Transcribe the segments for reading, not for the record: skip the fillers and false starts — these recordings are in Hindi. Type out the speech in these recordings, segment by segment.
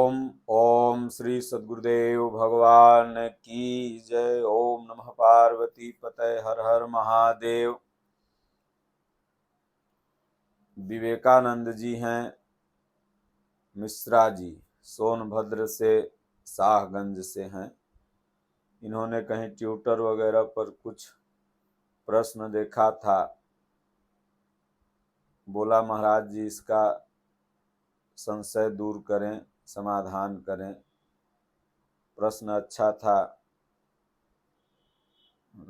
ओम ओम श्री सद्गुरुदेव भगवान की जय। ओम नमः पार्वती पतये हर हर महादेव। विवेकानंद जी हैं मिश्रा जी, सोनभद्र से, शाहगंज से हैं। इन्होंने कहीं ट्विटर वगैरह पर कुछ प्रश्न देखा था, बोला महाराज जी इसका संशय दूर करें, समाधान करें। प्रश्न अच्छा था,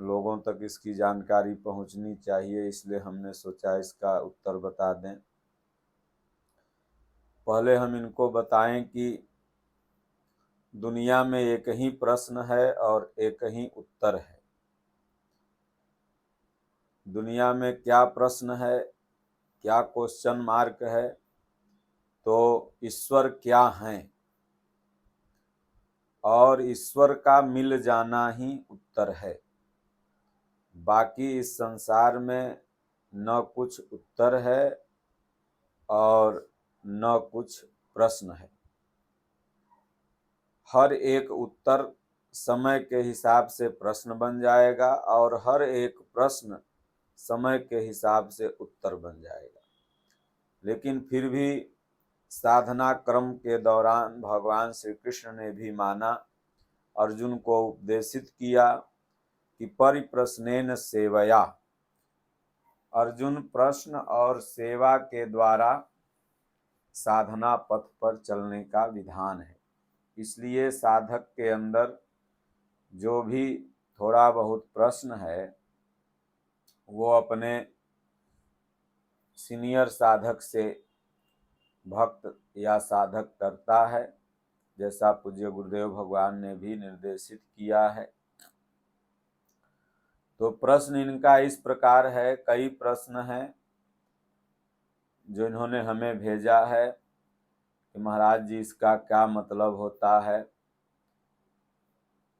लोगों तक इसकी जानकारी पहुंचनी चाहिए, इसलिए हमने सोचा इसका उत्तर बता दें। पहले हम इनको बताएं कि दुनिया में एक ही प्रश्न है और एक ही उत्तर है। दुनिया में क्या प्रश्न है, क्या क्वेश्चन मार्क है, तो ईश्वर क्या हैं, और ईश्वर का मिल जाना ही उत्तर है। बाकी इस संसार में न कुछ उत्तर है और न कुछ प्रश्न है। हर एक उत्तर समय के हिसाब से प्रश्न बन जाएगा और हर एक प्रश्न समय के हिसाब से उत्तर बन जाएगा। लेकिन फिर भी साधना क्रम के दौरान भगवान श्री कृष्ण ने भी माना, अर्जुन को उपदेशित किया कि परिप्रश्नेन सेवया। अर्जुन प्रश्न और सेवा के द्वारा साधना पथ पर चलने का विधान है। इसलिए साधक के अंदर जो भी थोड़ा बहुत प्रश्न है वो अपने सीनियर साधक से भक्त या साधक करता है, जैसा पूज्य गुरुदेव भगवान ने भी निर्देशित किया है। तो प्रश्न इनका इस प्रकार है, कई प्रश्न हैं जो इन्होंने हमें भेजा है कि महाराज जी इसका क्या मतलब होता है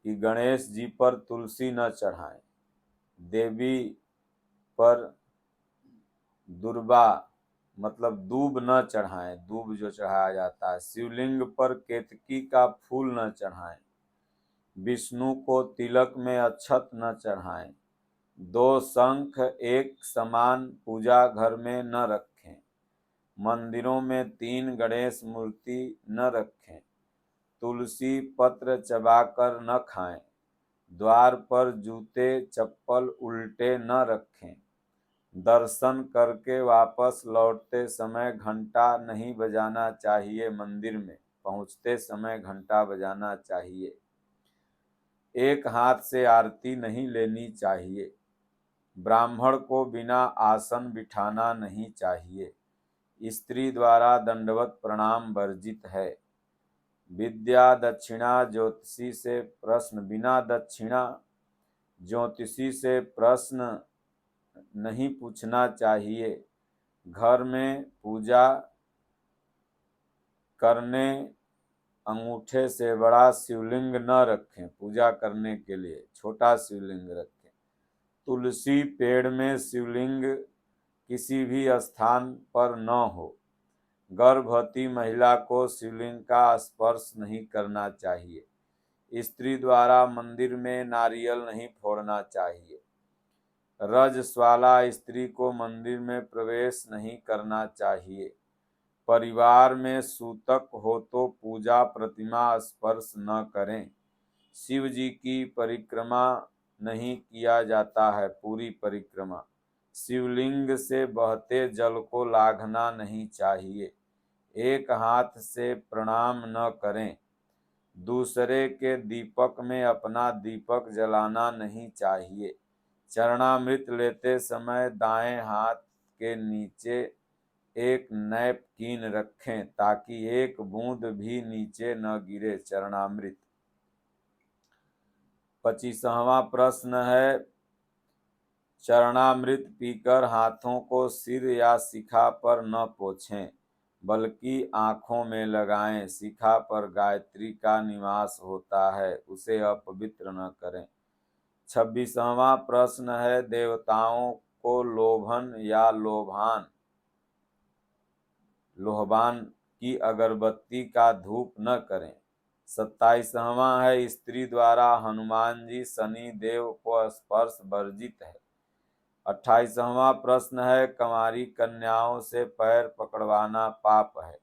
कि गणेश जी पर तुलसी न चढ़ाएं, देवी पर दुर्वा मतलब दूब न चढ़ाएं, दूब जो चढ़ाया जाता है, शिवलिंग पर केतकी का फूल न चढ़ाएं, विष्णु को तिलक में अक्षत न चढ़ाएं, दो शंख एक समान पूजा घर में न रखें, मंदिरों में 3 गणेश मूर्ति न रखें, तुलसी पत्र चबाकर न खाएं, द्वार पर जूते चप्पल उल्टे न रखें, दर्शन करके वापस लौटते समय घंटा नहीं बजाना चाहिए, मंदिर में पहुंचते समय घंटा बजाना चाहिए, एक हाथ से आरती नहीं लेनी चाहिए, ब्राह्मण को बिना आसन बिठाना नहीं चाहिए, स्त्री द्वारा दंडवत प्रणाम वर्जित है, विद्या दक्षिणा ज्योतिषी से प्रश्न, बिना दक्षिणा ज्योतिषी से प्रश्न नहीं पूछना चाहिए, घर में पूजा करने अंगूठे से बड़ा शिवलिंग न रखें, पूजा करने के लिए छोटा शिवलिंग रखें, तुलसी पेड़ में शिवलिंग किसी भी स्थान पर न हो, गर्भवती महिला को शिवलिंग का स्पर्श नहीं करना चाहिए, स्त्री द्वारा मंदिर में नारियल नहीं फोड़ना चाहिए, रजस्वाला स्त्री को मंदिर में प्रवेश नहीं करना चाहिए, परिवार में सूतक हो तो पूजा प्रतिमा स्पर्श न करें, शिव जी की परिक्रमा नहीं किया जाता है, पूरी परिक्रमा, शिवलिंग से बहते जल को लाघना नहीं चाहिए, एक हाथ से प्रणाम न करें, दूसरे के दीपक में अपना दीपक जलाना नहीं चाहिए, चरणामृत लेते समय दाएं हाथ के नीचे एक नैपकिन रखें ताकि एक बूंद भी नीचे न गिरे, चरणामृत। 25वां प्रश्न है, चरणामृत पीकर हाथों को सिर या शिखा पर न पोंछें बल्कि आंखों में लगाएं, शिखा पर गायत्री का निवास होता है, उसे अपवित्र न करें। 26वां प्रश्न है, देवताओं को लोभन या लोभान कि अगरबत्ती का धूप न करें। 27वां है, स्त्री द्वारा हनुमान जी शनि देव को स्पर्श वर्जित है। 28वां प्रश्न है, कंवारी कन्याओं से पैर पकड़वाना पाप है।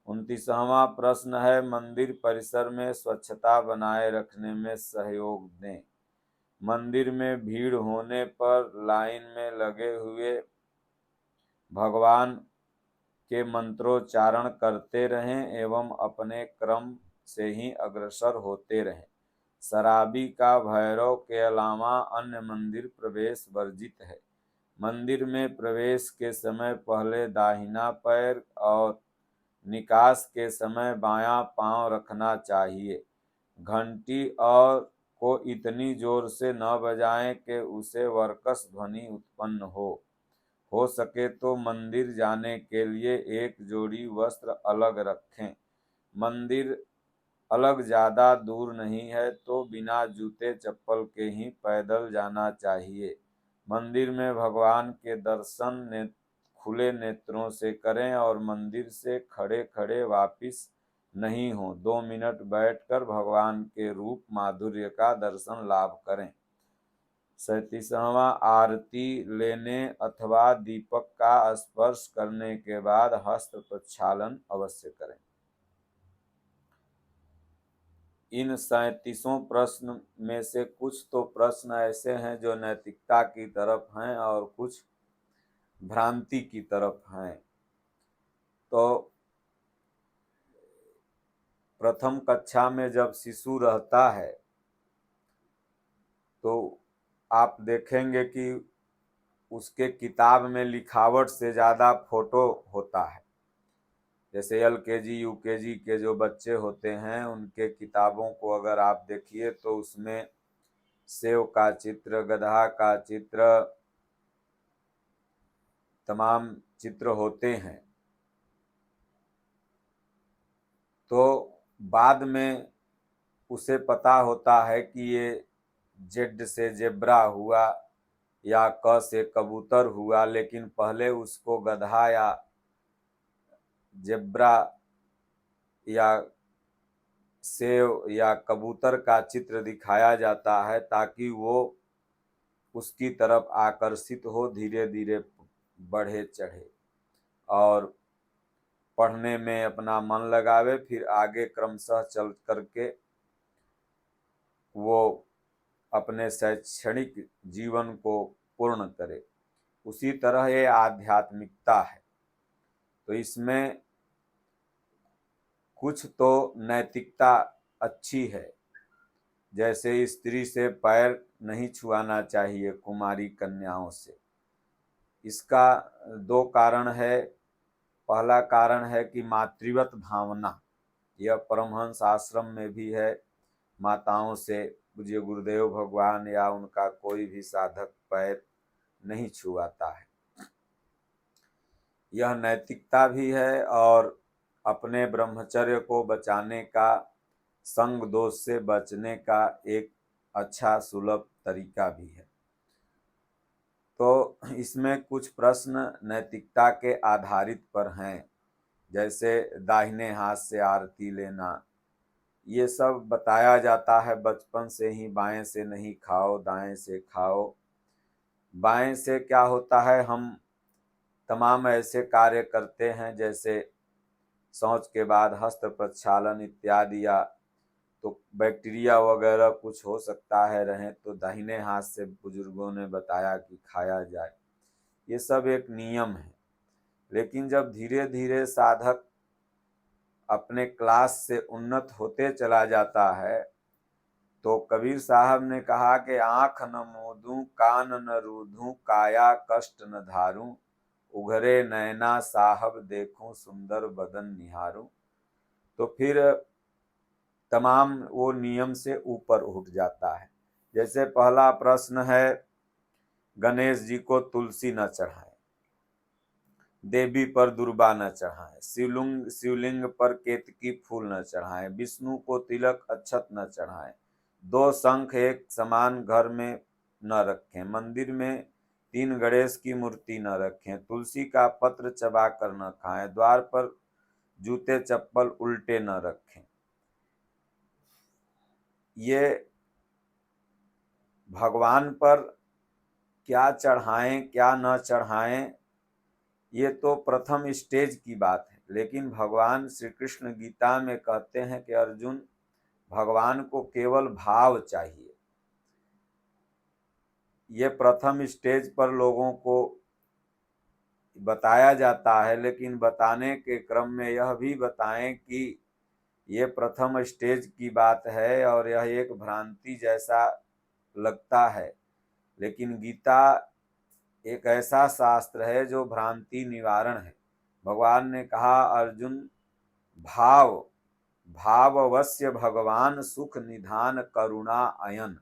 29वां प्रश्न है, मंदिर परिसर में स्वच्छता बनाए रखने में सहयोग दें। मंदिर में भीड़ होने पर लाइन में लगे हुए भगवान के मंत्रोच्चारण करते रहें एवं अपने क्रम से ही अग्रसर होते रहें। शराबी का भैरव के अलावा अन्य मंदिर प्रवेश वर्जित है। मंदिर में प्रवेश के समय पहले दाहिना पैर और निकास के समय बायां पांव रखना चाहिए। घंटी और को इतनी जोर से न बजाएं कि उसे वर्कस ध्वनि उत्पन्न हो सके तो मंदिर जाने के लिए एक जोड़ी वस्त्र अलग रखें। मंदिर अलग ज्यादा दूर नहीं है तो बिना जूते चप्पल के ही पैदल जाना चाहिए। मंदिर में भगवान के दर्शन खुले नेत्रों से करें और मंदिर से खड़े खड़े वापिस नहीं हो। 2 मिनट बैठकर भगवान के रूप माधुर्य का दर्शन लाभ करें। 37वां, आरती लेने अथवा दीपक का स्पर्श करने के बाद हस्त प्रक्षालन अवश्य करें। इन 37 प्रश्न में से कुछ तो प्रश्न ऐसे हैं जो नैतिकता की तरफ हैं और कुछ भ्रांति की तरफ हैं। तो प्रथम कक्षा में जब शिशु रहता है तो आप देखेंगे कि उसके किताब में लिखावट से ज़्यादा फोटो होता है। जैसे LKG UKG के जो बच्चे होते हैं उनके किताबों को अगर आप देखिए तो उसमें सेव का चित्र, गधा का चित्र, तमाम चित्र होते हैं। तो बाद में उसे पता होता है कि ये जेड से जेब्रा हुआ या क से कबूतर हुआ, लेकिन पहले उसको गधा या जेब्रा या सेव या कबूतर का चित्र दिखाया जाता है ताकि वो उसकी तरफ आकर्षित हो, धीरे धीरे बढ़े चढ़े और पढ़ने में अपना मन लगावे, फिर आगे क्रमशः चल करके वो अपने शैक्षणिक जीवन को पूर्ण करे। उसी तरह ये आध्यात्मिकता है। तो इसमें कुछ तो नैतिकता अच्छी है, जैसे स्त्री से पैर नहीं छुआना चाहिए कुमारी कन्याओं से। इसका 2 कारण है। पहला कारण है कि मातृवत भावना, यह परमहंस आश्रम में भी है। माताओं से पूज्य गुरुदेव भगवान या उनका कोई भी साधक पैर नहीं छुआता है। यह नैतिकता भी है और अपने ब्रह्मचर्य को बचाने का, संग दोष से बचने का एक अच्छा सुलभ तरीका भी है। तो इसमें कुछ प्रश्न नैतिकता के आधारित पर हैं, जैसे दाहिने हाथ से आरती लेना। ये सब बताया जाता है बचपन से ही, बाएं से नहीं खाओ, दाएं से खाओ। बाएं से क्या होता है, हम तमाम ऐसे कार्य करते हैं जैसे शौच के बाद हस्त प्रक्षालन इत्यादि, या तो बैक्टीरिया वगैरह कुछ हो सकता है रहे तो दाहिने हाथ से बुजुर्गों ने बताया कि खाया जाए। ये सब एक नियम है। लेकिन जब धीरे धीरे साधक अपने क्लास से उन्नत होते चला जाता है तो कबीर साहब ने कहा कि आँख न मूंदूं, कान न रूधूं, काया कष्ट न धारूं, उघरे नैना साहब देखूं, सुंदर बदन निहारूं। तो फिर तमाम वो नियम से ऊपर उठ जाता है। जैसे पहला प्रश्न है, गणेश जी को तुलसी न चढ़ाएं, देवी पर दुर्बा न चढ़ाएं, शिवलिंग पर केतकी फूल न चढ़ाएं, विष्णु को तिलक अक्षत न चढ़ाएं, 2 शंख एक समान घर में न रखें, मंदिर में 3 गणेश की मूर्ति न रखें, तुलसी का पत्र चबा कर न खाएं, द्वार पर जूते चप्पल उल्टे न रखें। ये भगवान पर क्या चढ़ाएं क्या न चढ़ाएं, ये तो प्रथम स्टेज की बात है। लेकिन भगवान श्री कृष्ण गीता में कहते हैं कि अर्जुन, भगवान को केवल भाव चाहिए। ये प्रथम स्टेज पर लोगों को बताया जाता है, लेकिन बताने के क्रम में यह भी बताएं कि ये प्रथम स्टेज की बात है और यह एक भ्रांति जैसा लगता है, लेकिन गीता एक ऐसा शास्त्र है जो भ्रांति निवारण है। भगवान ने कहा, अर्जुन भाव भाववस्य भगवान सुख निधान करुणा अयन।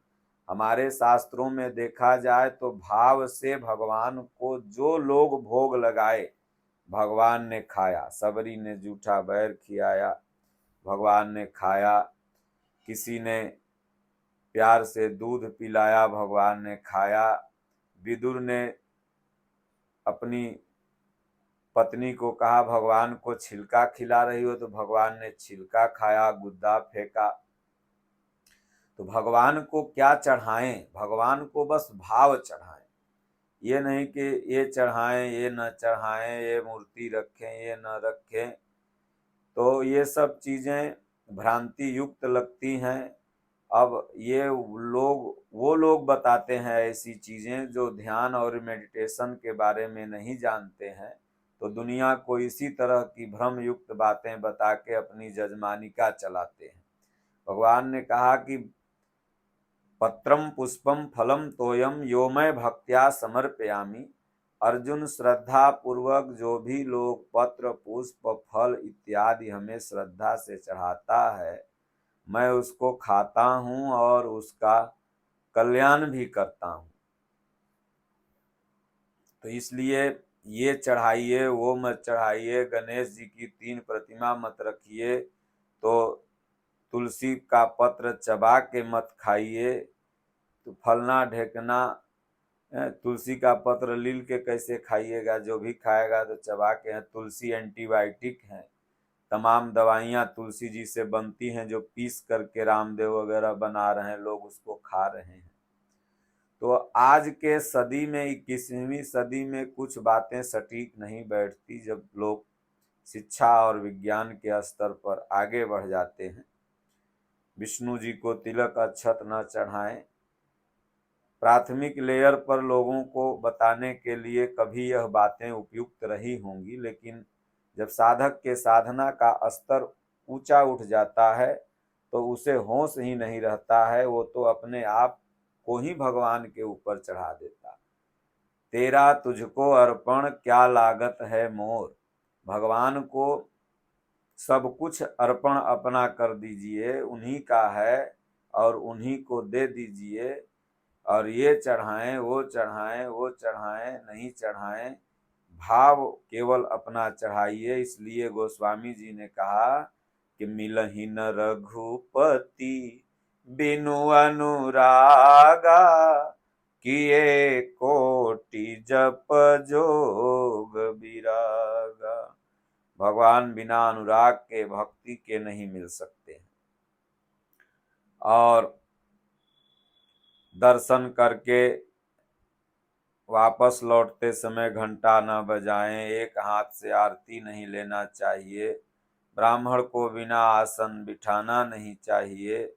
हमारे शास्त्रों में देखा जाए तो भाव से भगवान को जो लोग भोग लगाए भगवान ने खाया। सबरी ने जूठा बैर खियाया, भगवान ने खाया। किसी ने प्यार से दूध पिलाया, भगवान ने खाया। विदुर ने अपनी पत्नी को कहा भगवान को छिलका खिला रही हो, तो भगवान ने छिलका खाया, गुद्दा फेंका। तो भगवान को क्या चढ़ाएं? भगवान को बस भाव चढ़ाएं। ये नहीं कि ये चढ़ाएं ये न चढ़ाएं, ये मूर्ति रखें ये न रखें। तो ये सब चीजें भ्रांति युक्त लगती हैं। अब ये वो लोग बताते हैं ऐसी चीजें जो ध्यान और मेडिटेशन के बारे में नहीं जानते हैं, तो दुनिया को इसी तरह की भ्रम युक्त बातें बता के अपनी जजमानिका चलाते हैं। भगवान ने कहा कि पत्रम पुष्पम फलम तोयम यो मैं भक्त्या समर्पयामि। अर्जुन, श्रद्धा पूर्वक जो भी लोग पत्र पुष्प फल इत्यादि हमें श्रद्धा से चढ़ाता है, मैं उसको खाता हूँ और उसका कल्याण भी करता हूँ। तो इसलिए ये चढ़ाइए वो मत चढ़ाइए, गणेश जी की 3 प्रतिमा मत रखिए, तो तुलसी का पत्र चबा के मत खाइए, तो फलना ढेकना तुलसी का पत्र लील के कैसे खाइएगा, जो भी खाएगा तो चबा के। तुलसी एंटीबायोटिक है, तमाम दवाइयाँ तुलसी जी से बनती हैं, जो पीस करके रामदेव वगैरह बना रहे हैं, लोग उसको खा रहे हैं। तो आज के सदी में 21वीं सदी में कुछ बातें सटीक नहीं बैठती जब लोग शिक्षा और विज्ञान के स्तर पर आगे बढ़ जाते हैं। विष्णु जी को तिलक अक्षत न चढ़ाएं। प्राथमिक लेयर पर लोगों को बताने के लिए कभी यह बातें उपयुक्त रही होंगी, लेकिन जब साधक के साधना का स्तर ऊंचा उठ जाता है तो उसे होश ही नहीं रहता है, वो तो अपने आप को ही भगवान के ऊपर चढ़ा देता। तेरा तुझको अर्पण क्या लागत है मोर। भगवान को सब कुछ अर्पण अपना कर दीजिए, उन्हीं का है और उन्हीं को दे दीजिए। और ये चढ़ाएं वो चढ़ाएं वो चढ़ाएं नहीं चढ़ाएं, भाव केवल अपना चढ़ाइए। इसलिए गोस्वामी जी ने कहा कि मिलहि न रघुपति बिनु अनुरागा, किए कोटि जप जोग विरागा। भगवान बिना अनुराग के भक्ति के नहीं मिल सकते हैं। और दर्शन करके वापस लौटते समय घंटा न बजाएं, एक हाथ से आरती नहीं लेना चाहिए, ब्राह्मण को बिना आसन बिठाना नहीं चाहिए।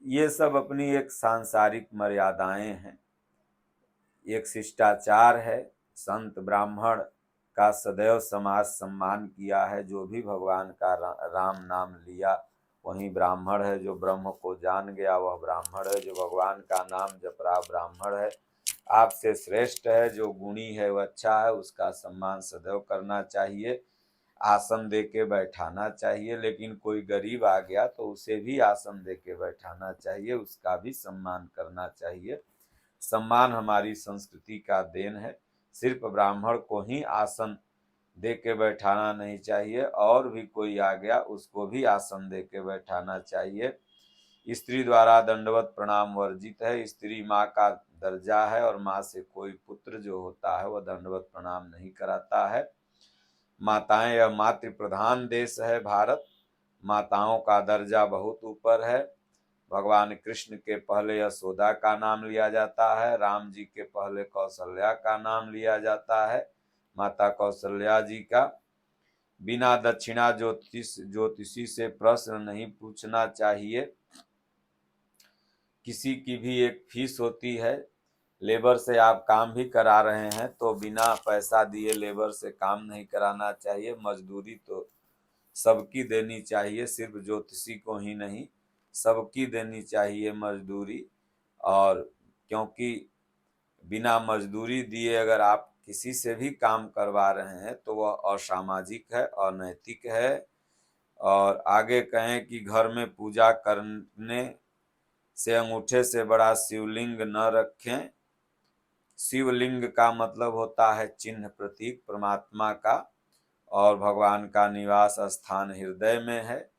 ये सब अपनी एक सांसारिक मर्यादाएं हैं, एक शिष्टाचार है। संत ब्राह्मण का सदैव समाज सम्मान किया है। जो भी भगवान का राम नाम लिया वही ब्राह्मण है। जो ब्रह्म को जान गया वह ब्राह्मण है। जो भगवान का नाम जप रहा ब्राह्मण है। आपसे श्रेष्ठ है, जो गुणी है वह अच्छा है, उसका सम्मान सदैव करना चाहिए। आसन दे के बैठाना चाहिए, लेकिन कोई गरीब आ गया तो उसे भी आसन दे के बैठाना चाहिए, उसका भी सम्मान करना चाहिए। सम्मान हमारी संस्कृति का देन है। सिर्फ ब्राह्मण को ही आसन दे के बैठाना नहीं चाहिए, और भी कोई आ गया उसको भी आसन दे के बैठाना चाहिए। स्त्री द्वारा दंडवत प्रणाम वर्जित है। स्त्री माँ का दर्जा है और माँ से कोई पुत्र जो होता है वह दंडवत प्रणाम नहीं कराता है। माताएं, यह मातृ प्रधान देश है भारत, माताओं का दर्जा बहुत ऊपर है। भगवान कृष्ण के पहले यशोदा का नाम लिया जाता है, राम जी के पहले कौशल्या का नाम लिया जाता है, माता कौशल्या जी का। बिना दक्षिणा ज्योतिषी से प्रश्न नहीं पूछना चाहिए। किसी की भी एक फीस होती है, लेबर से आप काम भी करा रहे हैं तो बिना पैसा दिए लेबर से काम नहीं कराना चाहिए। मजदूरी तो सबकी देनी चाहिए, सिर्फ ज्योतिषी को ही नहीं, सबकी देनी चाहिए मजदूरी। और क्योंकि बिना मजदूरी दिए अगर आप किसी से भी काम करवा रहे हैं तो वह असामाजिक है, अनैतिक है। और आगे कहें कि घर में पूजा करने से अंगूठे से बड़ा शिवलिंग न रखें। शिवलिंग का मतलब होता है चिन्ह, प्रतीक परमात्मा का, और भगवान का निवास स्थान हृदय में है।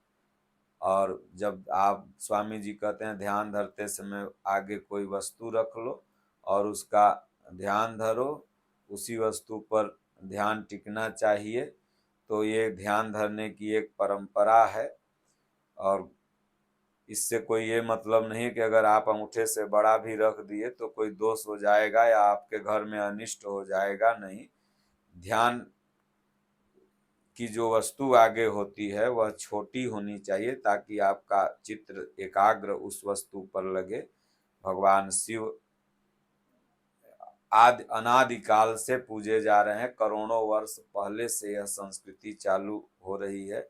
और जब आप, स्वामी जी कहते हैं, ध्यान धरते समय आगे कोई वस्तु रख लो और उसका ध्यान धरो, उसी वस्तु पर ध्यान टिकना चाहिए। तो ये ध्यान धरने की एक परंपरा है। और इससे कोई ये मतलब नहीं कि अगर आप अंगूठे से बड़ा भी रख दिए तो कोई दोष हो जाएगा या आपके घर में अनिष्ट हो जाएगा, नहीं। ध्यान की जो वस्तु आगे होती है वह छोटी होनी चाहिए ताकि आपका चित्र एकाग्र उस वस्तु पर लगे। भगवान शिव आदि अनादिकाल से पूजे जा रहे हैं, करोड़ों वर्ष पहले से यह संस्कृति चालू हो रही है।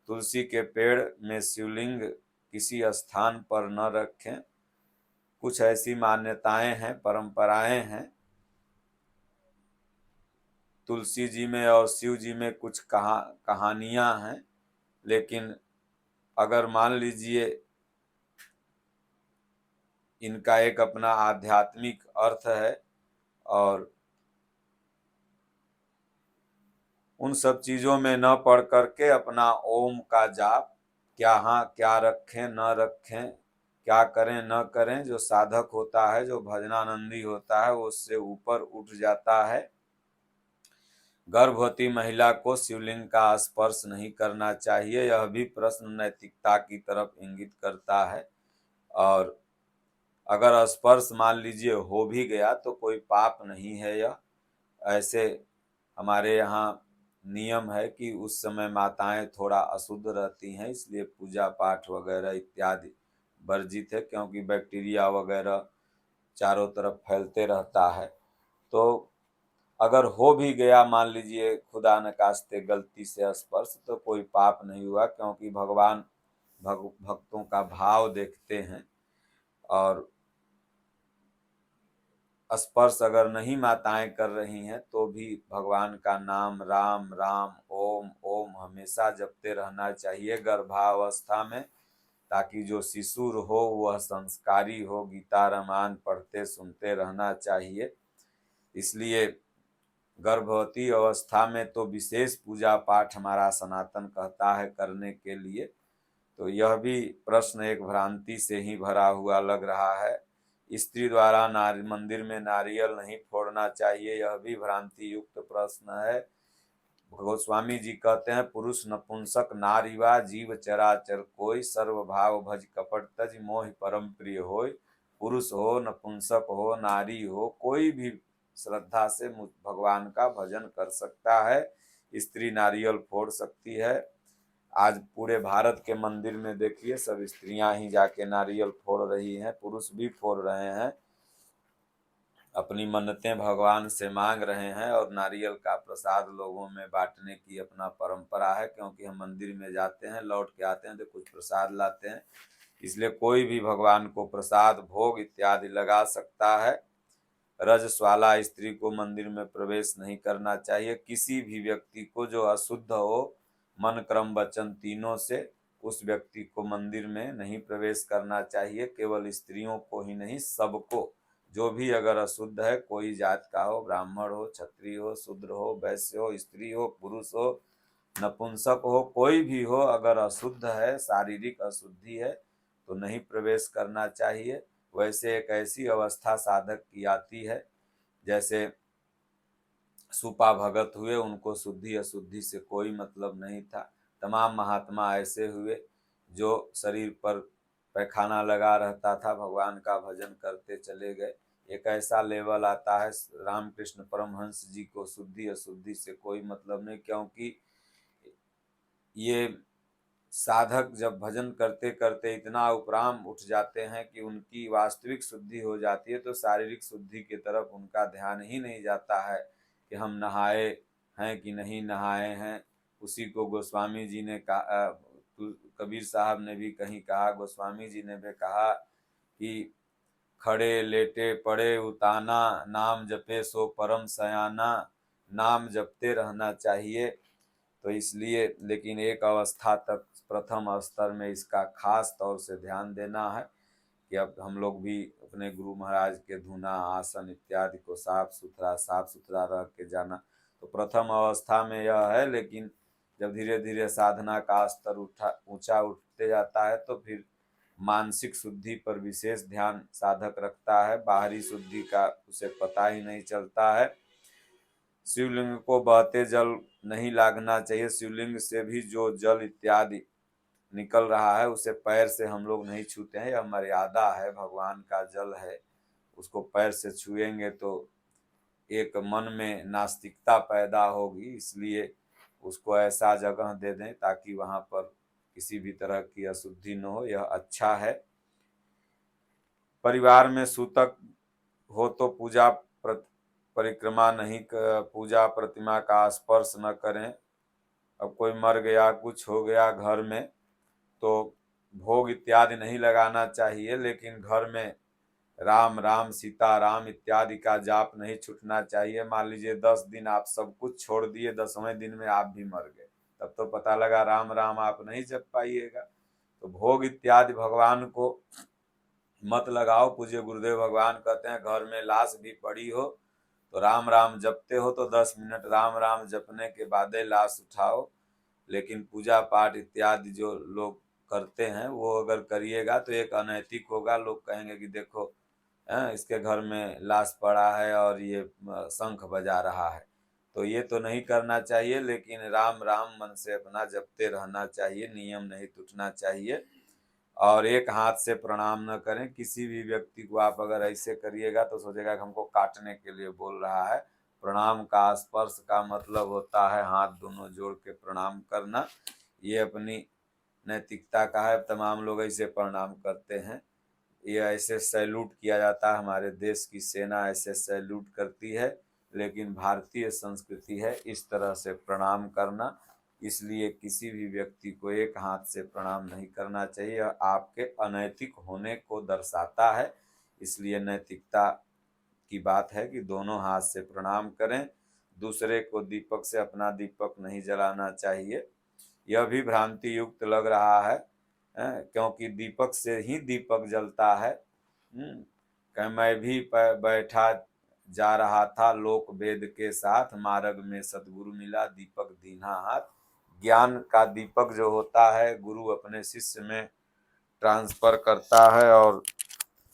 तुलसी के पेड़ में शिवलिंग किसी स्थान पर न रखें। कुछ ऐसी मान्यताएं हैं, परंपराएं हैं। तुलसी जी में और शिव जी में कुछ कहानियां हैं, लेकिन अगर मान लीजिए इनका एक अपना आध्यात्मिक अर्थ है और उन सब चीजों में न पढ़ करके अपना ओम का जाप, क्या रखें न रखें, क्या करें न करें, जो साधक होता है, जो भजनानंदी होता है, वो उससे ऊपर उठ जाता है। गर्भवती महिला को शिवलिंग का स्पर्श नहीं करना चाहिए, यह भी प्रश्न नैतिकता की तरफ इंगित करता है। और अगर स्पर्श मान लीजिए हो भी गया तो कोई पाप नहीं है। यह ऐसे हमारे यहाँ नियम है कि उस समय माताएं थोड़ा अशुद्ध रहती हैं, इसलिए पूजा पाठ वगैरह इत्यादि वर्जित है, क्योंकि बैक्टीरिया वगैरह चारों तरफ फैलते रहता है। तो अगर हो भी गया मान लीजिए खुदा न खास्ते गलती से स्पर्श, तो कोई पाप नहीं हुआ, क्योंकि भगवान भक्तों का भाव देखते हैं। और स्पर्श अगर नहीं माताएं कर रही हैं तो भी भगवान का नाम राम राम ओम ओम हमेशा जपते रहना चाहिए गर्भावस्था में, ताकि जो शिशु हो वह संस्कारी हो, गीता रामायण पढ़ते सुनते रहना चाहिए। इसलिए गर्भवती अवस्था में तो विशेष पूजा पाठ हमारा सनातन कहता है करने के लिए। तो यह भी प्रश्न एक भ्रांति से ही भरा हुआ लग रहा है। स्त्री द्वारा मंदिर में नारियल नहीं फोड़ना चाहिए, यह भी भ्रांति युक्त प्रश्न है। गोस्वामी जी कहते हैं, पुरुष नपुंसक नारीवा जीव चराचर कोई, सर्व भाव भज कपट तज मोहि परम प्रिय होय। पुरुष हो, नपुंसक हो, नारी हो, कोई भी श्रद्धा से भगवान का भजन कर सकता है। स्त्री नारियल फोड़ सकती है। आज पूरे भारत के मंदिर में देखिए सब स्त्रियां ही जाके नारियल फोड़ रही हैं, पुरुष भी फोड़ रहे हैं, अपनी मन्नतें भगवान से मांग रहे हैं। और नारियल का प्रसाद लोगों में बांटने की अपना परंपरा है, क्योंकि हम मंदिर में जाते हैं, लौट के आते हैं तो कुछ प्रसाद लाते हैं, इसलिए कोई भी भगवान को प्रसाद भोग इत्यादि लगा सकता है। रजस्वाला स्त्री को मंदिर में प्रवेश नहीं करना चाहिए। किसी भी व्यक्ति को जो अशुद्ध हो मन क्रम वचन तीनों से, उस व्यक्ति को मंदिर में नहीं प्रवेश करना चाहिए। केवल स्त्रियों को ही नहीं, सबको, जो भी अगर अशुद्ध है, कोई जात का हो, ब्राह्मण हो, क्षत्रिय हो, शूद्र हो, वैश्य हो, स्त्री हो, पुरुष हो, नपुंसक हो, कोई भी हो, अगर अशुद्ध है, शारीरिक अशुद्धि है तो नहीं प्रवेश करना चाहिए। वैसे एक ऐसी अवस्था साधक की आती है जैसे सुपा भगत हुए, उनको शुद्धि अशुद्धि से कोई मतलब नहीं था। तमाम महात्मा ऐसे हुए जो शरीर पर पैखाना लगा रहता था, भगवान का भजन करते चले गए। एक ऐसा लेवल आता है, रामकृष्ण परमहंस जी को शुद्धि अशुद्धि से कोई मतलब नहीं, क्योंकि ये साधक जब भजन करते करते इतना उपराम उठ जाते हैं कि उनकी वास्तविक शुद्धि हो जाती है, तो शारीरिक शुद्धि की तरफ उनका ध्यान ही नहीं जाता है कि हम नहाए हैं कि नहीं नहाए हैं। उसी को गोस्वामी जी ने कहा, कबीर साहब ने भी कहीं कहा, गोस्वामी जी ने भी कहा कि खड़े लेटे पड़े उताना, नाम जपे सो परम सयाना, नाम जपते रहना चाहिए। तो इसलिए, लेकिन एक अवस्था तक, प्रथम स्तर में इसका खास तौर से ध्यान देना है कि अब हम लोग भी अपने गुरु महाराज के धुना आसन इत्यादि को साफ सुथरा रह के जाना। तो प्रथम अवस्था में यह है, लेकिन जब धीरे धीरे साधना का स्तर ऊंचा उठते जाता है तो फिर मानसिक शुद्धि पर विशेष ध्यान साधक रखता है, बाहरी शुद्धि का उसे पता ही नहीं चलता है। शिवलिंग को बहते जल नहीं लागना चाहिए। शिवलिंग से भी जो जल इत्यादि निकल रहा है उसे पैर से हम लोग नहीं छूते हैं, यह मर्यादा है, भगवान का जल है, उसको पैर से छुएंगे तो एक मन में नास्तिकता पैदा होगी। इसलिए उसको ऐसा जगह दे दें ताकि वहां पर किसी भी तरह की अशुद्धि न हो, यह अच्छा है। परिवार में सूतक हो तो परिक्रमा नहीं, पूजा प्रतिमा का स्पर्श न करें। अब कोई मर गया, कुछ हो गया घर में, तो भोग इत्यादि नहीं लगाना चाहिए, लेकिन घर में राम राम सीता राम इत्यादि का जाप नहीं छूटना चाहिए। मान लीजिए 10 दिन आप सब कुछ छोड़ दिए, 10वें दिन में आप भी मर गए, तब तो पता लगा राम राम आप नहीं जप पाइएगा। तो भोग इत्यादि भगवान को मत लगाओ। पूज्य गुरुदेव भगवान कहते हैं घर में लाश भी पड़ी हो तो राम राम जपते हो तो 10 मिनट राम राम जपने के बाद ही लाश उठाओ। लेकिन पूजा पाठ इत्यादि जो लोग करते हैं वो अगर करिएगा तो एक अनैतिक होगा। लोग कहेंगे कि देखो इसके घर में लाश पड़ा है और ये शंख बजा रहा है, तो ये तो नहीं करना चाहिए। लेकिन राम राम मन से अपना जपते रहना चाहिए, नियम नहीं टूटना चाहिए। और एक हाथ से प्रणाम न करें। किसी भी व्यक्ति को आप अगर ऐसे करिएगा तो सोचेगा कि हमको काटने के लिए बोल रहा है। प्रणाम का, स्पर्श का मतलब होता है हाथ दोनों जोड़ के प्रणाम करना। ये अपनी नैतिकता का है, तमाम लोग ऐसे प्रणाम करते हैं। ये ऐसे सैल्यूट किया जाता है, हमारे देश की सेना ऐसे सैल्यूट करती है, लेकिन भारतीय संस्कृति है इस तरह से प्रणाम करना। इसलिए किसी भी व्यक्ति को एक हाथ से प्रणाम नहीं करना चाहिए, आपके अनैतिक होने को दर्शाता है। इसलिए नैतिकता की बात है कि दोनों हाथ से प्रणाम करें। दूसरे को दीपक से अपना दीपक नहीं जलाना चाहिए, यह भी भ्रांति युक्त लग रहा है, क्योंकि दीपक से ही दीपक जलता है। मैं भी बैठा जा रहा था लोक वेद के साथ, मार्ग में सतगुरु मिला दीपक दीन्हा हाथ। ज्ञान का दीपक जो होता है गुरु अपने शिष्य में ट्रांसफर करता है और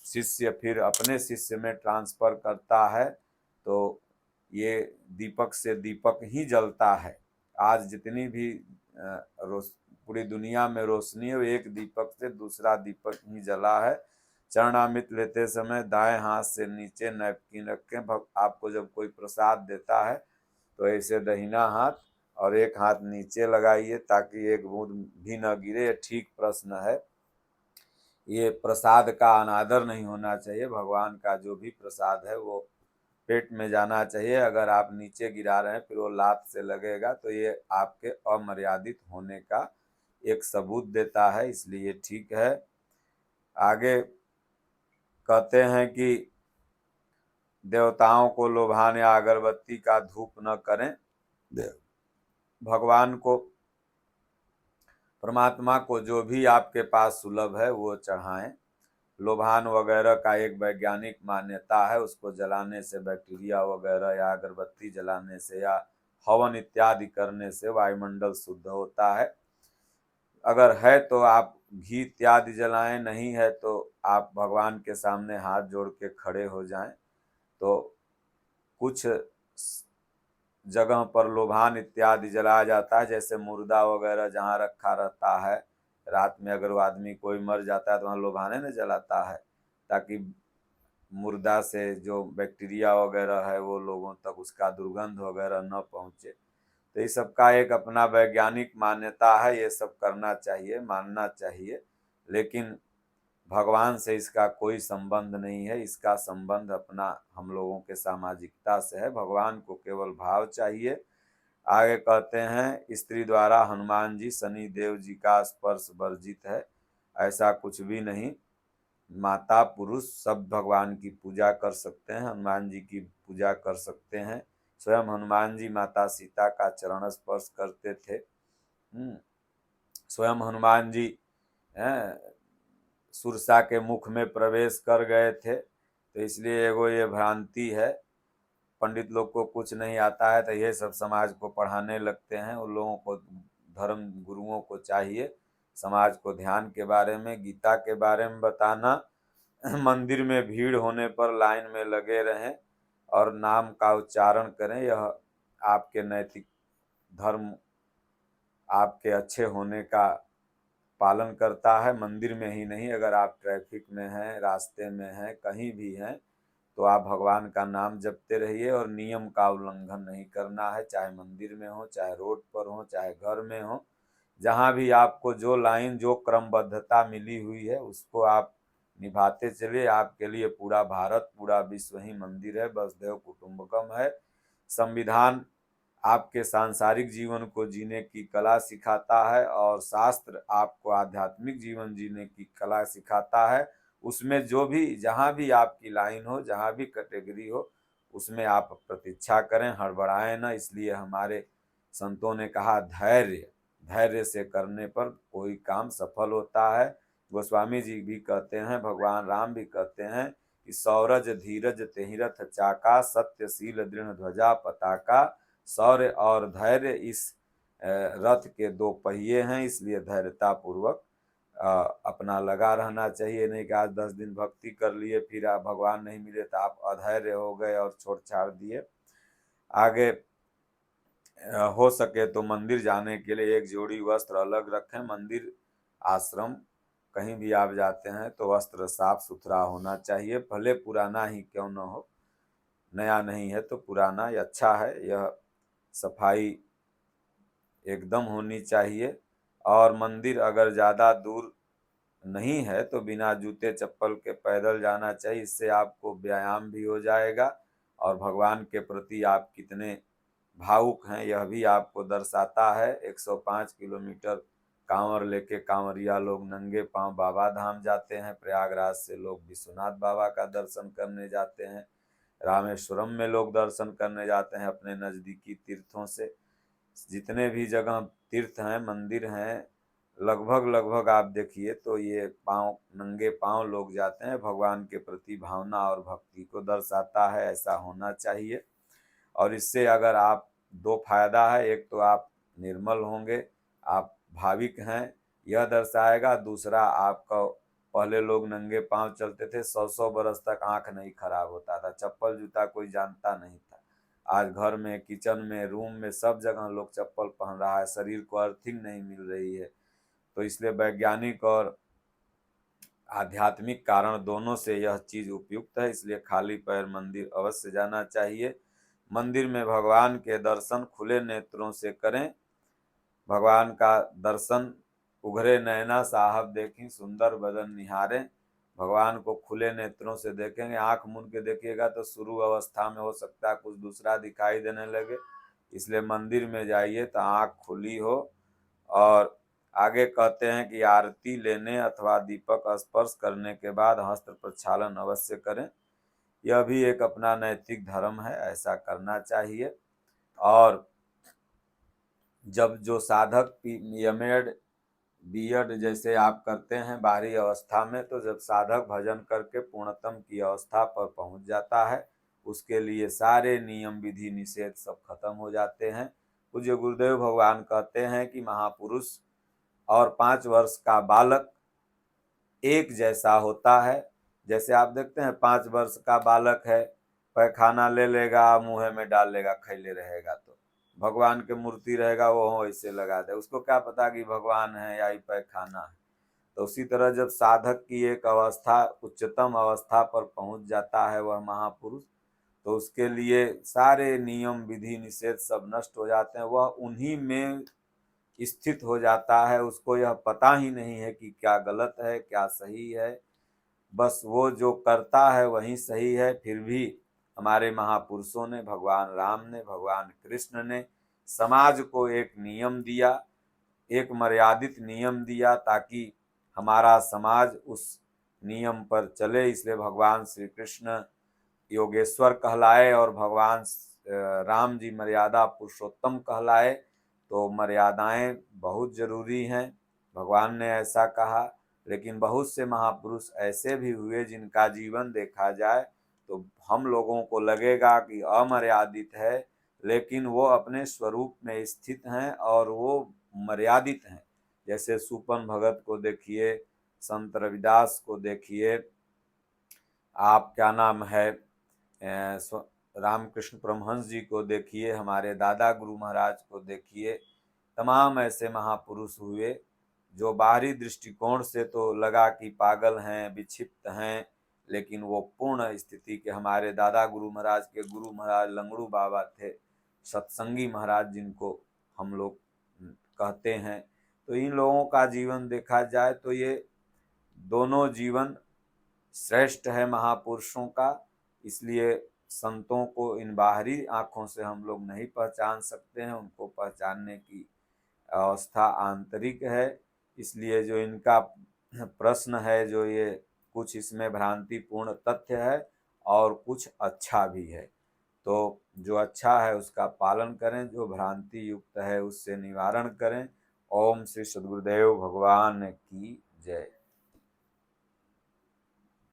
शिष्य फिर अपने शिष्य में ट्रांसफर करता है, तो ये दीपक से दीपक ही जलता है। आज जितनी भी पूरी दुनिया में रोशनी है, एक दीपक से दूसरा दीपक ही जला है। चरणामृत लेते समय दाएं हाथ से नीचे नैपकिन रखें। आपको जब कोई प्रसाद देता है तो ऐसे दाहिना हाथ और एक हाथ नीचे लगाइए ताकि एक बूंद भी न गिरे। ये ठीक प्रश्न है। ये प्रसाद का अनादर नहीं होना चाहिए। भगवान का जो भी प्रसाद है वो पेट में जाना चाहिए। अगर आप नीचे गिरा रहे हैं फिर वो लात से लगेगा तो ये आपके अमर्यादित होने का एक सबूत देता है, इसलिए ठीक है। आगे कहते हैं कि देवताओं को लोभाने अगरबत्ती का धूप न करें। भगवान को, परमात्मा को जो भी आपके पास सुलभ है वो चढ़ाएं। लोभान वगैरह का एक वैज्ञानिक मान्यता है, उसको जलाने से बैक्टीरिया वगैरह या अगरबत्ती जलाने से या हवन इत्यादि करने से वायुमंडल शुद्ध होता है। अगर है तो आप घी इत्यादि जलाएं, नहीं है तो आप भगवान के सामने हाथ जोड़ के खड़े हो जाएं। तो कुछ जगह पर लोभान इत्यादि जलाया जाता है, जैसे मुर्दा वगैरह जहाँ रखा रहता है, रात में अगर वो आदमी कोई मर जाता है तो वहाँ लोभाने न जलाता है, ताकि मुर्दा से जो बैक्टीरिया वगैरह है वो लोगों तक उसका दुर्गंध वगैरह न पहुँचे। तो इस सब का एक अपना वैज्ञानिक मान्यता है, ये सब करना चाहिए, मानना चाहिए, लेकिन भगवान से इसका कोई संबंध नहीं है। इसका संबंध अपना हम लोगों के सामाजिकता से है। भगवान को केवल भाव चाहिए। आगे कहते हैं, स्त्री द्वारा हनुमान जी शनि देव जी का स्पर्श वर्जित है, ऐसा कुछ भी नहीं। माता पुरुष सब भगवान की पूजा कर सकते हैं, हनुमान जी की पूजा कर सकते हैं। स्वयं हनुमान जी माता सीता का चरण स्पर्श करते थे। स्वयं हनुमान जी सुरसा के मुख में प्रवेश कर गए थे। तो इसलिए एगो ये भ्रांति है, पंडित लोग को कुछ नहीं आता है तो ये सब समाज को पढ़ाने लगते हैं। उन लोगों को, धर्म गुरुओं को चाहिए समाज को ध्यान के बारे में, गीता के बारे में बताना। मंदिर में भीड़ होने पर लाइन में लगे रहें और नाम का उच्चारण करें, यह आपके नैतिक धर्म, आपके अच्छे होने का पालन करता है। मंदिर में ही नहीं, अगर आप ट्रैफिक में हैं, रास्ते में हैं, कहीं भी हैं, तो आप भगवान का नाम जपते रहिए और नियम का उल्लंघन नहीं करना है, चाहे मंदिर में हो, चाहे रोड पर हो, चाहे घर में हो। जहाँ भी आपको जो लाइन, जो क्रमबद्धता मिली हुई है उसको आप निभाते चलिए। आपके लिए पूरा भारत, पूरा विश्व ही मंदिर है, वसुधैव कुटुंबकम है। संविधान आपके सांसारिक जीवन को जीने की कला सिखाता है और शास्त्र आपको आध्यात्मिक जीवन जीने की कला सिखाता है। उसमें जो भी, जहाँ भी आपकी लाइन हो, जहाँ भी कैटेगरी हो, उसमें आप प्रतीक्षा करें, हड़बड़ाएं ना। इसलिए हमारे संतों ने कहा, धैर्य, धैर्य से करने पर कोई काम सफल होता है। गोस्वामी जी भी कहते हैं, भगवान राम भी कहते हैं कि सौरज धीरज तेहिरथ चाका, सत्यशील दृढ़ ध्वजा पताका। शौर्य और धैर्य इस रथ के दो पहिए हैं, इसलिए धैर्यता पूर्वक अपना लगा रहना चाहिए। नहीं कि आज 10 दिन भक्ति कर लिए, फिर आप भगवान नहीं मिले तो आप अधैर्य हो गए और छोड़ छाड़ दिए। आगे हो सके तो मंदिर जाने के लिए एक जोड़ी वस्त्र अलग रखें। मंदिर, आश्रम, कहीं भी आप जाते हैं तो वस्त्र साफ सुथरा होना चाहिए, भले पुराना ही क्यों न हो। नया नहीं है तो पुराना ही अच्छा है। यह सफाई एकदम होनी चाहिए। और मंदिर अगर ज़्यादा दूर नहीं है तो बिना जूते चप्पल के पैदल जाना चाहिए। इससे आपको व्यायाम भी हो जाएगा और भगवान के प्रति आप कितने भावुक हैं यह भी आपको दर्शाता है। 105 किलोमीटर कांवर लेके कांवरिया लोग नंगे पांव बाबा धाम जाते हैं। प्रयागराज से लोग विश्वनाथ बाबा का दर्शन करने जाते हैं। रामेश्वरम में लोग दर्शन करने जाते हैं अपने नज़दीकी तीर्थों से। जितने भी जगह तीर्थ हैं, मंदिर हैं, लगभग आप देखिए तो ये पांव, नंगे पांव लोग जाते हैं। भगवान के प्रति भावना और भक्ति को दर्शाता है, ऐसा होना चाहिए। और इससे अगर आप, दो फायदा है, एक तो आप निर्मल होंगे, आप भाविक हैं, यह दर्शाएगा। दूसरा, आपका, पहले लोग नंगे पांव चलते थे, 100 बरस तक आंख नहीं खराब होता था, चप्पल जूता कोई जानता नहीं था। आज घर में, किचन में, रूम में, सब जगह लोग चप्पल पहन रहा है, शरीर को अर्थिंग नहीं मिल रही है। तो इसलिए वैज्ञानिक और आध्यात्मिक कारण दोनों से यह चीज उपयुक्त है। इसलिए खाली पैर मंदिर अवश्य जाना चाहिए। मंदिर में भगवान के दर्शन खुले नेत्रों से करें। भगवान का दर्शन उघरे नैना साहब देखी, सुंदर बदन निहारे। भगवान को खुले नेत्रों से देखेंगे। आंख मूंद के देखिएगा तो शुरू अवस्था में हो सकता है कुछ दूसरा दिखाई देने लगे। इसलिए मंदिर में जाइए तो आंख खुली हो। और आगे कहते हैं कि आरती लेने अथवा दीपक स्पर्श करने के बाद हस्त प्रक्षालन अवश्य करें। यह भी एक अपना नैतिक धर्म है, ऐसा करना चाहिए। और जब जो साधक एमएड बीएड जैसे आप करते हैं बाहरी अवस्था में, तो जब साधक भजन करके पूर्णतम की अवस्था पर पहुंच जाता है, उसके लिए सारे नियम विधि निषेध सब खत्म हो जाते हैं। पूज्य गुरुदेव भगवान कहते हैं कि महापुरुष और 5 वर्ष का बालक एक जैसा होता है। जैसे आप देखते हैं 5 वर्ष का बालक है, पैखाना ले लेगा, मुंह में डाल लेगा, खैले रहेगा। तो भगवान के मूर्ति रहेगा वो ऐसे लगा दे, उसको क्या पता कि भगवान है या ही पैखाना है। तो उसी तरह जब साधक की एक अवस्था उच्चतम अवस्था पर पहुंच जाता है वह महापुरुष, तो उसके लिए सारे नियम विधि निषेध सब नष्ट हो जाते हैं, वह उन्हीं में स्थित हो जाता है। उसको यह पता ही नहीं है कि क्या गलत है क्या सही है, बस वो जो करता है वही सही है। फिर भी हमारे महापुरुषों ने, भगवान राम ने, भगवान कृष्ण ने समाज को एक नियम दिया, एक मर्यादित नियम दिया, ताकि हमारा समाज उस नियम पर चले। इसलिए भगवान श्री कृष्ण योगेश्वर कहलाए और भगवान राम जी मर्यादा पुरुषोत्तम कहलाए। तो मर्यादाएं बहुत जरूरी हैं, भगवान ने ऐसा कहा। लेकिन बहुत से महापुरुष ऐसे भी हुए जिनका जीवन देखा जाए तो हम लोगों को लगेगा कि अमर्यादित है, लेकिन वो अपने स्वरूप में स्थित हैं और वो मर्यादित हैं। जैसे सूपन भगत को देखिए, संत रविदास को देखिए, आप क्या नाम है रामकृष्ण परमहंस जी को देखिए, हमारे दादा गुरु महाराज को देखिए। तमाम ऐसे महापुरुष हुए जो बाहरी दृष्टिकोण से तो लगा कि पागल हैं, विक्षिप्त हैं, लेकिन वो पूर्ण स्थिति के, हमारे दादा गुरु महाराज के गुरु महाराज लंगड़ू बाबा थे, सत्संगी महाराज जिनको हम लोग कहते हैं। तो इन लोगों का जीवन देखा जाए तो ये दोनों जीवन श्रेष्ठ है महापुरुषों का। इसलिए संतों को इन बाहरी आंखों से हम लोग नहीं पहचान सकते हैं, उनको पहचानने की अवस्था आंतरिक है। इसलिए जो इनका प्रश्न है, जो ये कुछ इसमें भ्रांतिपूर्ण तथ्य है और कुछ अच्छा भी है, तो जो अच्छा है उसका पालन करें, जो भ्रांति युक्त है उससे निवारण करें। ओम श्री सद्गुरुदेव भगवान की